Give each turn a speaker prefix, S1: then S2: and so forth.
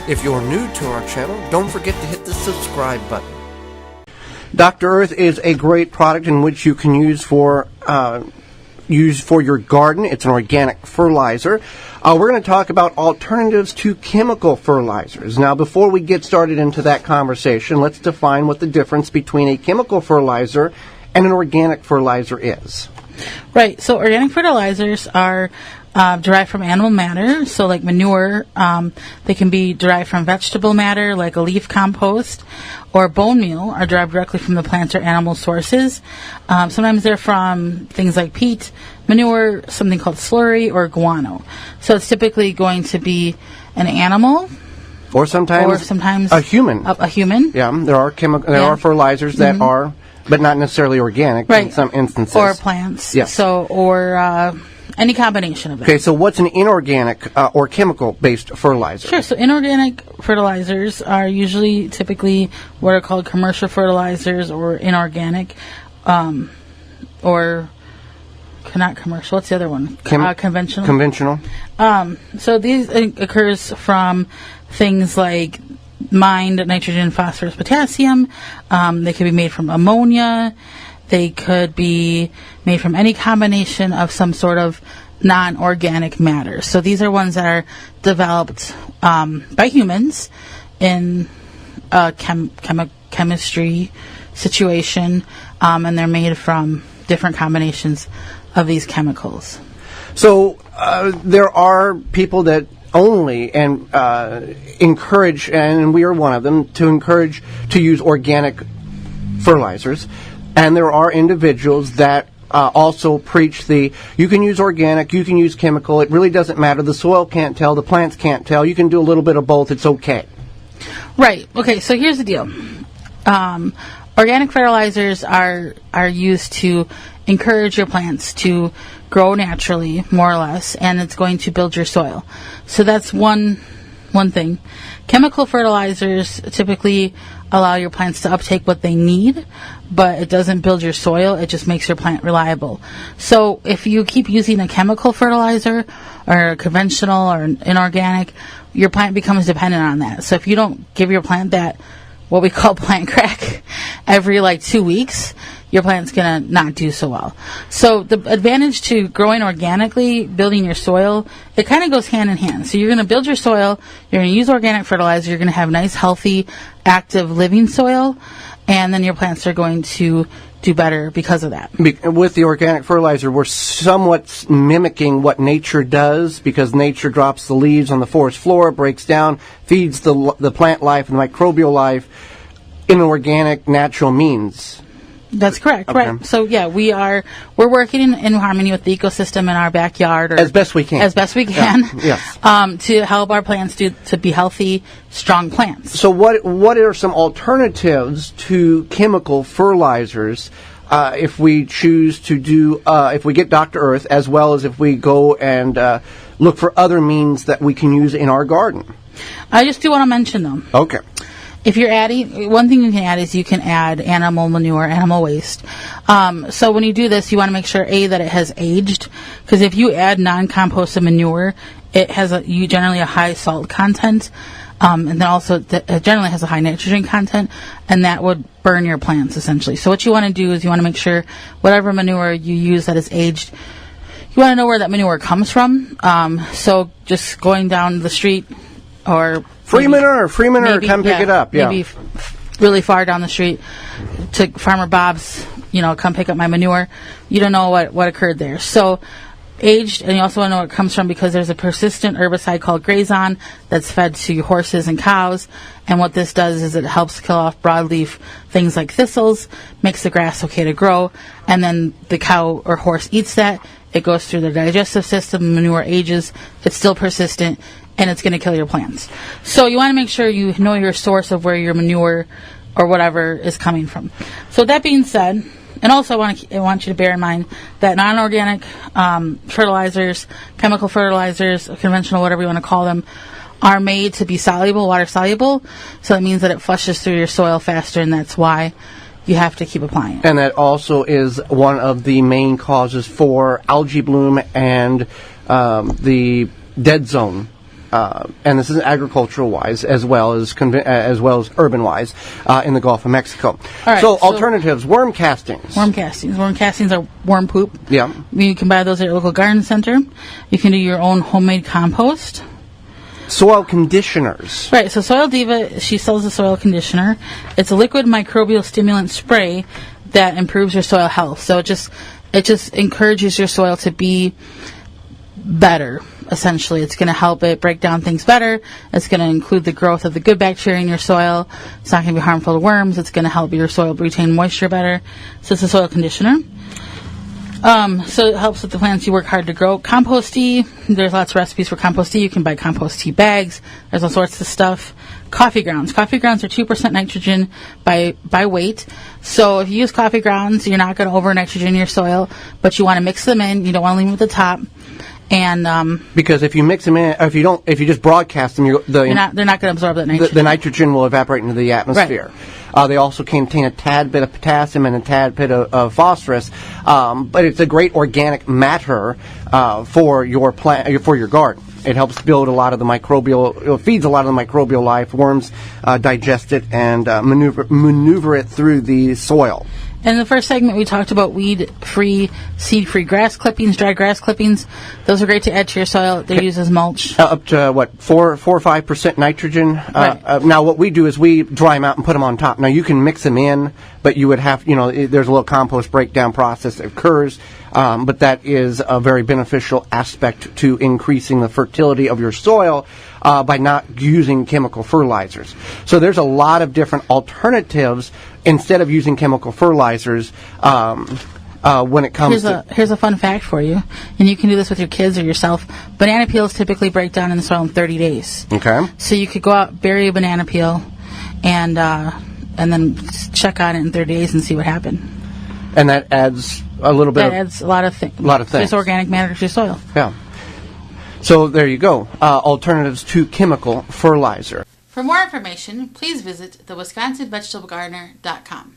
S1: If you're new to our channel, don't forget to hit the subscribe button.
S2: Dr. Earth is a great product in which you can use for your garden. It's an organic fertilizer. We're going to talk about alternatives to chemical fertilizers. Now, before we get started into that conversation, let's define what the difference between a chemical fertilizer and an organic fertilizer is.
S3: Right. So organic fertilizers are derived from animal matter, so like manure. They can be derived from vegetable matter, like a leaf compost, or bone meal are derived directly from the plant or animal sources. Sometimes they're from things like peat, manure, something called slurry, or guano. So it's typically going to be an animal.
S2: Or sometimes a human.
S3: A human.
S2: Yeah, there are fertilizers that are, but not necessarily organic in some instances.
S3: Or plants.
S2: Yes.
S3: So, or any combination of that.
S2: Okay, so what's an inorganic or chemical-based fertilizer?
S3: Sure, so inorganic fertilizers are typically what are called commercial fertilizers or inorganic, or not commercial, what's the other one? Conventional.
S2: Conventional.
S3: So these occurs from things like mined nitrogen, phosphorus, potassium. They could be made from ammonia. They could be made from any combination of some sort of non-organic matter. So these are ones that are developed by humans in a chemistry situation, and they're made from different combinations of these chemicals.
S2: So there are people that only encourage, and we are one of them, to encourage to use organic fertilizers. And there are individuals that also preach you can use organic, you can use chemical, it really doesn't matter. The soil can't tell, the plants can't tell. You can do a little bit of both, it's okay.
S3: Right. Okay, so here's the deal. Organic fertilizers are used to encourage your plants to grow naturally, more or less, and it's going to build your soil. So that's one thing. Chemical fertilizers typically allow your plants to uptake what they need, but it doesn't build your soil, it just makes your plant reliable. So if you keep using a chemical fertilizer or a conventional or an inorganic, your plant becomes dependent on that. So if you don't give your plant that, what we call plant crack, every 2 weeks, your plant's going to not do so well. So the advantage to growing organically, building your soil, it kind of goes hand in hand. So you're going to build your soil, you're going to use organic fertilizer, you're going to have nice, healthy, active, living soil, and then your plants are going to do better because of that.
S2: With the organic fertilizer, we're somewhat mimicking what nature does, because nature drops the leaves on the forest floor, breaks down, feeds the plant life and microbial life in organic, natural means.
S3: That's correct,
S2: okay.
S3: Right. So, yeah, we're working in harmony with the ecosystem in our backyard.
S2: As best we can.
S3: As best we can.
S2: Yeah. Yes.
S3: To help our plants to be healthy, strong plants.
S2: So what are some alternatives to chemical fertilizers if we choose to do, if we get Dr. Earth, as well as if we go and look for other means that we can use in our garden?
S3: I just do want to mention them.
S2: Okay.
S3: If you're adding, one thing you can add is you can add animal manure, animal waste. So when you do this, you want to make sure, that it has aged, because if you add non-composted manure, it has generally a high salt content, and then also it generally has a high nitrogen content, and that would burn your plants essentially. So what you want to do is you want to make sure whatever manure you use that is aged, you want to know where that manure comes from. So just going down the street, or free manure,
S2: come pick it up. Yeah.
S3: Maybe really far down the street to Farmer Bob's, come pick up my manure. You don't know what occurred there. So aged, and you also want to know where it comes from, because there's a persistent herbicide called Grazon that's fed to your horses and cows. And what this does is it helps kill off broadleaf things like thistles, makes the grass okay to grow, and then the cow or horse eats that. It goes through the digestive system, manure ages, it's still persistent, and it's going to kill your plants. So you want to make sure you know your source of where your manure or whatever is coming from. So that being said, and also I want you to bear in mind that non-organic fertilizers, chemical fertilizers, conventional, whatever you want to call them, are made to be soluble, water soluble. So that means that it flushes through your soil faster, and that's why you have to keep applying it.
S2: And that also is one of the main causes for algae bloom and the dead zone and this is agricultural-wise as well as urban-wise in the Gulf of Mexico.
S3: All right,
S2: so alternatives: worm castings.
S3: Worm castings. Worm castings are worm poop.
S2: Yeah.
S3: You can buy those at your local garden center. You can do your own homemade compost.
S2: Soil conditioners.
S3: Right, so Soil Diva, she sells a soil conditioner. It's a liquid microbial stimulant spray that improves your soil health. So it just encourages your soil to be better, essentially. It's going to help it break down things better. It's going to include the growth of the good bacteria in your soil. It's not going to be harmful to worms. It's going to help your soil retain moisture better. So it's a soil conditioner. So it helps with the plants you work hard to grow. Compost tea, there's lots of recipes for compost tea. You can buy compost tea bags. There's all sorts of stuff. Coffee grounds. Coffee grounds are 2% nitrogen by weight. So if you use coffee grounds, you're not going to over nitrogen your soil, but you want to mix them in. You don't want to leave them at the top. And
S2: because if you mix them in, if you just broadcast them,
S3: they're not going to absorb that nitrogen.
S2: The nitrogen will evaporate into the atmosphere. Right. They also contain a tad bit of potassium and a tad bit of phosphorus, but it's a great organic matter for your plant, for your garden. It helps build a lot of the microbial, feeds a lot of the microbial life. Worms digest it and maneuver it through the soil.
S3: In the first segment, we talked about weed-free, seed-free grass clippings, dry grass clippings. Those are great to add to your soil. They're used as mulch.
S2: Up to, 4 or 5% nitrogen?
S3: Right.
S2: Now, what we do is we dry them out and put them on top. Now, you can mix them in, but you would have, there's a little compost breakdown process that occurs, but that is a very beneficial aspect to increasing the fertility of your soil by not using chemical fertilizers. So there's a lot of different alternatives instead of using chemical fertilizers when it comes
S3: Here's a fun fact for you, and you can do this with your kids or yourself. Banana peels typically break down in the soil in 30 days.
S2: Okay.
S3: So you could go out, bury a banana peel, and then check on it in 30 days and see what happened.
S2: And that adds a little bit.
S3: That adds a lot of things. There's organic matter to your soil.
S2: Yeah. So there you go. Alternatives to chemical fertilizer.
S3: For more information, please visit thewisconsinvegetablegardener.com.